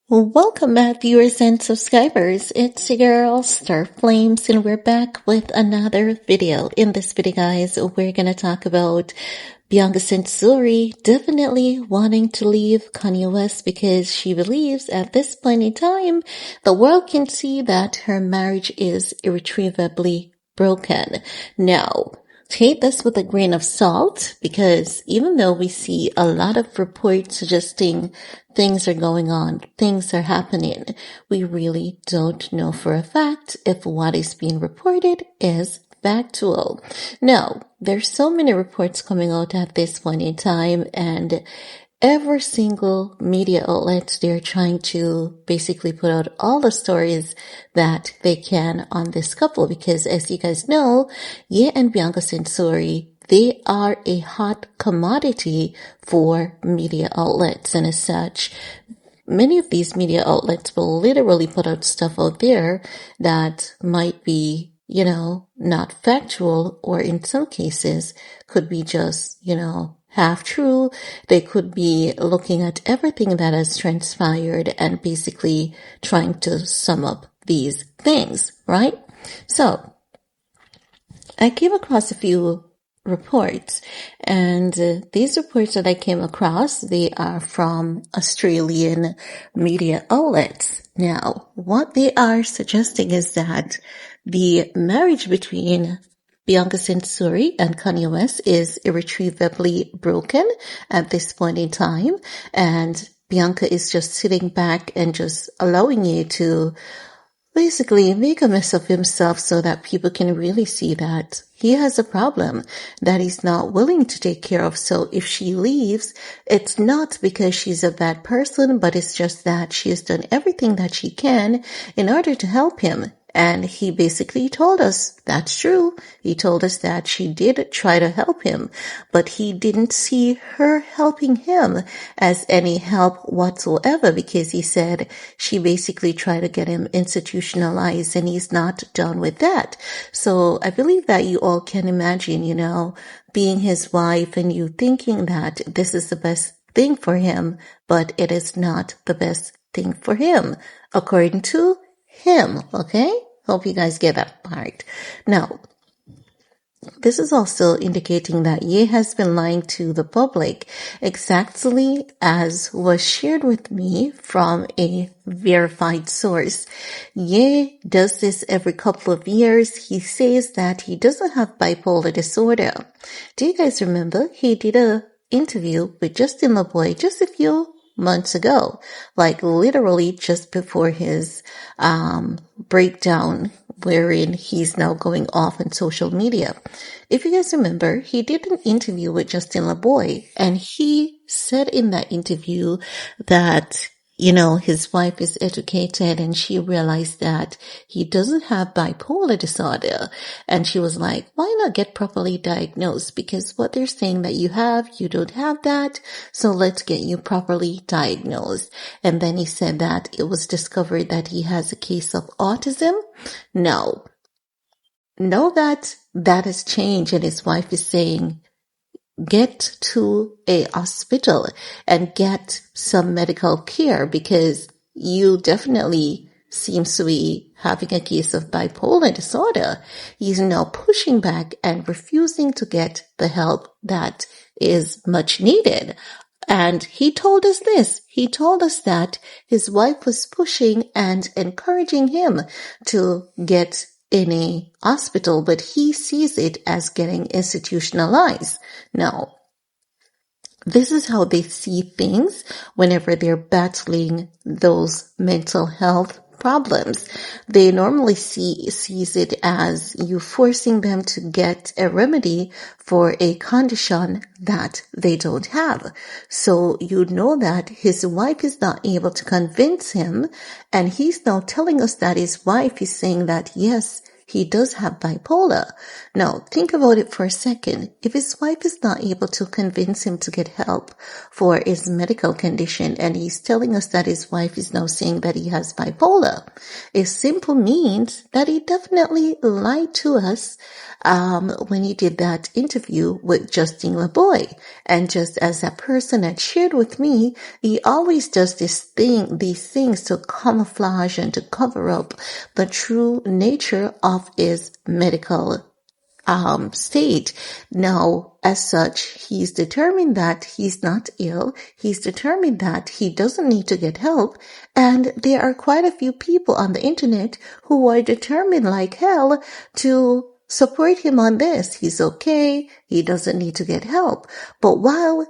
Welcome back, viewers and subscribers. It's your girl, Starflames, and we're back with another video. In this video, guys, we're gonna talk about Bianca Censori definitely wanting to leave Kanye West because she believes at this point in time, the world can see that her marriage is irretrievably broken. Now, take this with a grain of salt because even though we see a lot of reports suggesting things are going on, things are happening, we really don't know for a fact if what is being reported is factual. Now, there's so many reports coming out at this point in time, and every single media outlet, they're trying to basically put out all the stories that they can on this couple because, as you guys know, Ye and Bianca Censori, they are a hot commodity for media outlets, and as such, many of these media outlets will literally put out stuff out there that might be, not factual, or in some cases could be just, half true. They could be looking at everything that has transpired and basically trying to sum up these things, right? So I came across a few reports, and these reports that I came across, they are from Australian media outlets. Now, what they are suggesting is that the marriage between Bianca Censori and Kanye West is irretrievably broken at this point in time, and Bianca is just sitting back and just allowing you to basically make a mess of himself so that people can really see that he has a problem that he's not willing to take care of. So if she leaves, it's not because she's a bad person, but it's just that she has done everything that she can in order to help him. And he basically told us that's true. He told us that she did try to help him, but he didn't see her helping him as any help whatsoever because he said she basically tried to get him institutionalized and he's not done with that. So I believe that you all can imagine, being his wife and you thinking that this is the best thing for him, but it is not the best thing for him, according to him, okay? Hope you guys get that part. Now, this is also indicating that Ye has been lying to the public exactly as was shared with me from a verified source. Ye does this every couple of years. He says that he doesn't have bipolar disorder. Do you guys remember? He did an interview with Justin LaBoy just a few months ago, like literally just before his breakdown, wherein he's now going off on social media. If you guys remember, he did an interview with Justin LaBoy, and he said in that interview that his wife is educated and she realized that he doesn't have bipolar disorder. And she was like, why not get properly diagnosed? Because what they're saying that you don't have that. So let's get you properly diagnosed. And then he said that it was discovered that he has a case of autism. No. Know that has changed, and his wife is saying, get to a hospital and get some medical care because you definitely seems to be having a case of bipolar disorder. He's now pushing back and refusing to get the help that is much needed. And he told us this. He told us that his wife was pushing and encouraging him to get in a hospital, but he sees it as getting institutionalized. Now, this is how they see things whenever they're battling those mental health problems. They normally sees it as you forcing them to get a remedy for a condition that they don't have. So you know that his wife is not able to convince him, and he's now telling us that his wife is saying that yes, he does have bipolar. Now, think about it for a second. If his wife is not able to convince him to get help for his medical condition, and he's telling us that his wife is now saying that he has bipolar, it simply means that he definitely lied to us when he did that interview with Justine LeBoy. And just as that person had shared with me, he always does these things to camouflage and to cover up the true nature of his medical state. Now, as such, he's determined that he's not ill. He's determined that he doesn't need to get help. And there are quite a few people on the internet who are determined like hell to support him on this. He's okay. He doesn't need to get help. But while,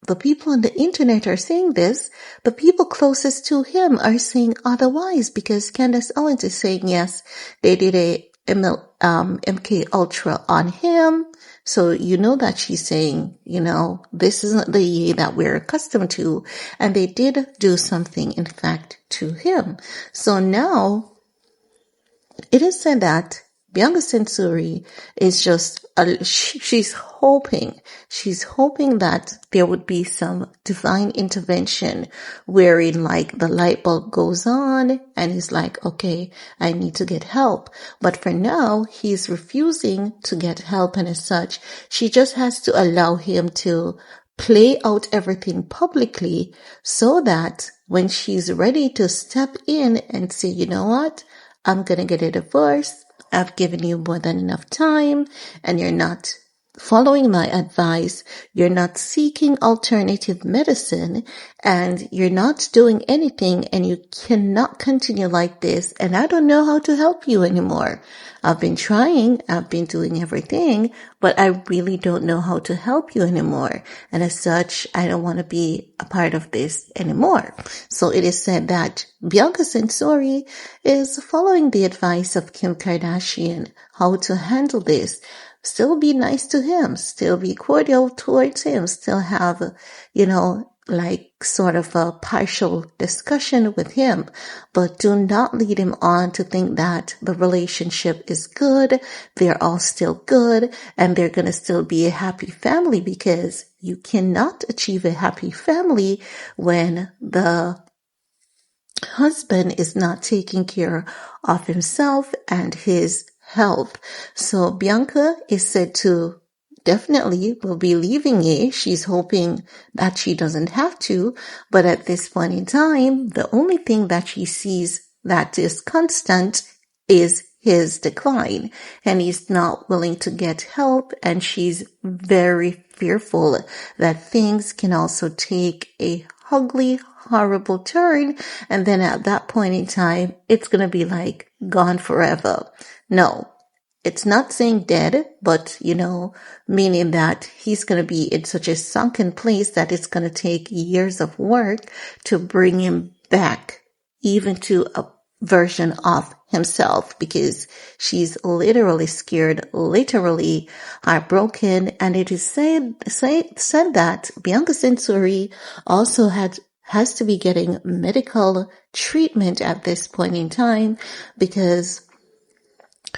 the people on the internet are saying this, the people closest to him are saying otherwise, because Candace Owens is saying, yes, they did a MK Ultra on him. So you know that she's saying, this isn't the Ye that we're accustomed to. And they did do something, in fact, to him. So now it is said that Bianca Censori is just, she's hoping that there would be some divine intervention wherein like the light bulb goes on and he's like, okay, I need to get help. But for now, he's refusing to get help, and as such, she just has to allow him to play out everything publicly so that when she's ready to step in and say, you know what, I'm going to get a divorce. I've given you more than enough time and you're not following my advice. You're not seeking alternative medicine and you're not doing anything, and you cannot continue like this. And I don't know how to help you anymore. I've been trying. I've been doing everything, but I really don't know how to help you anymore. And as such, I don't want to be a part of this anymore. So it is said that Bianca Censori is following the advice of Kim Kardashian how to handle this. Still be nice to him, still be cordial towards him, still have, like sort of a partial discussion with him, but do not lead him on to think that the relationship is good, they're all still good, and they're going to still be a happy family, because you cannot achieve a happy family when the husband is not taking care of himself and his health. So Bianca is said to definitely will be leaving Ye. She's hoping that she doesn't have to, but at this point in time, the only thing that she sees that is constant is his decline, and he's not willing to get help, and she's very fearful that things can also take a ugly, horrible turn, and then at that point in time, it's going to be like gone forever. No, it's not saying dead, but, meaning that he's going to be in such a sunken place that it's going to take years of work to bring him back, even to a version of himself, because she's literally scared, literally heartbroken. And it is said that Bianca Censori also has to be getting medical treatment at this point in time, because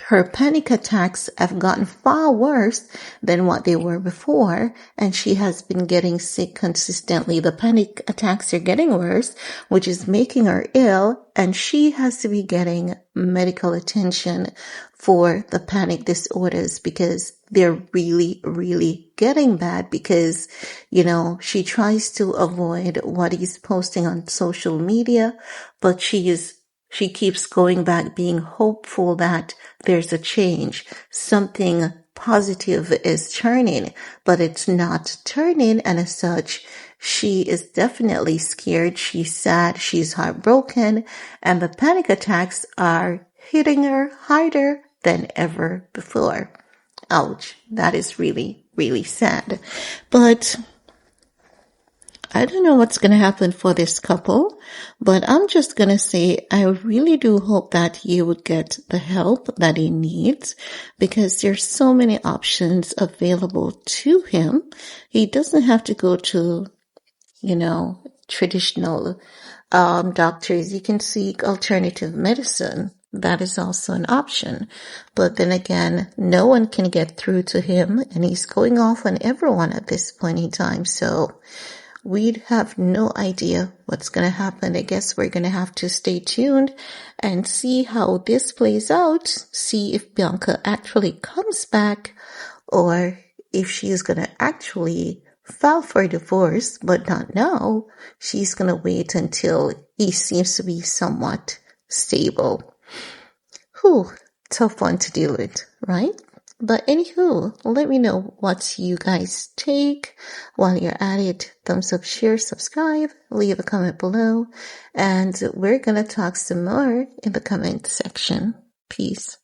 her panic attacks have gotten far worse than what they were before, and she has been getting sick consistently. The panic attacks are getting worse, which is making her ill, and she has to be getting medical attention for the panic disorders, because they're really, really getting bad, because, she tries to avoid what he's posting on social media, but she keeps going back, being hopeful that there's a change. Something positive is turning, but it's not turning. And as such, she is definitely scared. She's sad. She's heartbroken. And the panic attacks are hitting her harder than ever before. Ouch. That is really, really sad. But I don't know what's going to happen for this couple, but I'm just going to say I really do hope that he would get the help that he needs, because there's so many options available to him. He doesn't have to go to, traditional doctors. He can seek alternative medicine, that is also an option. But then again, no one can get through to him, and he's going off on everyone at this point in time. So we'd have no idea what's going to happen. I guess we're going to have to stay tuned and see how this plays out, see if Bianca actually comes back or if she's going to actually file for divorce, but not now. She's going to wait until he seems to be somewhat stable. Whew, tough one to deal with, right? But anywho, let me know what you guys take. While you're at it, thumbs up, share, subscribe, leave a comment below, and we're gonna talk some more in the comment section. Peace.